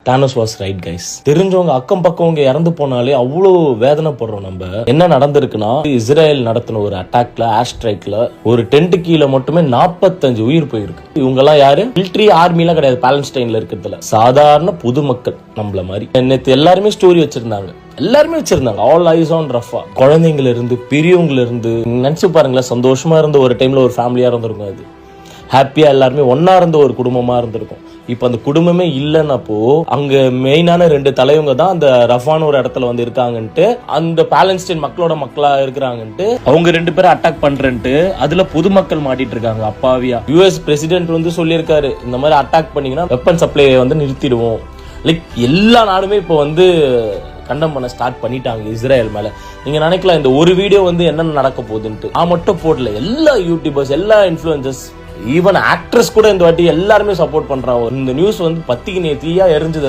Thanos was right guys. தெரிஞ்சவங்க அக்கம் பக்கவங்க இறந்து போனாலே அவ்வளோ வேதனைப்படுறோம். நம்ம என்ன நடந்திருக்குன்னா, இஸ்ரேல் நடத்தின ஒரு அட்டாக்ல ஏர்ஸ்ட்ரைக்ல ஒரு டென்ட் கீழே மட்டுமே 45 உயிர் போயிருக்கு. இவங்க எல்லாம் யாரு? மிலிட்டரி ஆர்மிலாம் கிடையாது. பாலஸ்டைன்ல இருக்கிறதுல சாதாரண பொதுமக்கள் நம்மள மாதிரி. நேத்து எல்லாருமே ஸ்டோரி வச்சிருந்தாங்க. All eyes on Rafah. குழந்தைங்கள இருந்து பெரியவங்கள இருந்து நினைச்சு பாருங்களேன். சந்தோஷமா இருந்த ஒரு டைம்ல ஒரு ஃபேமிலியா இருந்திருக்கும். அது ஹாப்பியா எல்லாருமே ஒன்னா இருந்த ஒரு குடும்பமா இருந்திருக்கும். இப்ப அந்த குடும்பமே இல்லைன்னப்போ அங்க மெயினான 2 தலைவங்க தான் அந்த ரஃபான ஒரு இடத்துல வந்து இருக்காங்கன்ட்டு, அந்த பாலஸ்டைன் மக்களோட மக்களா இருக்கிறாங்கன்ட்டு அவங்க 2 பேரும் அட்டாக் பண்றேன்ட்டு அதுல பொதுமக்கள் மாட்டிட்டு இருக்காங்க அப்பாவியா. யுஎஸ் பிரசிடென்ட் வந்து சொல்லியிருக்காரு, இந்த மாதிரி அட்டாக் பண்ணீங்கன்னா வெப்பன் சப்ளை வந்து நிறுத்திடுவோம். லைக் எல்லா நாடுமே இப்போ வந்து கண்டம் பண்ண ஸ்டார்ட் பண்ணிட்டாங்க இஸ்ரேல் மேல. நீங்க நினைக்கலாம் இந்த ஒரு வீடியோ வந்து என்னென்ன நடக்க போகுதுன்ட்டு. மட்டும் போடல, எல்லா யூடியூபர்ஸ், எல்லா இன்ஃபுளுசர்ஸ், ஈவன் ஆக்ட்ரஸ் கூட இந்த வாட்டி எல்லாருமே சப்போர்ட் பண்றாங்க. இந்த நியூஸ் வந்து பத்திக்கு நேத்தியா எரிஞ்சது.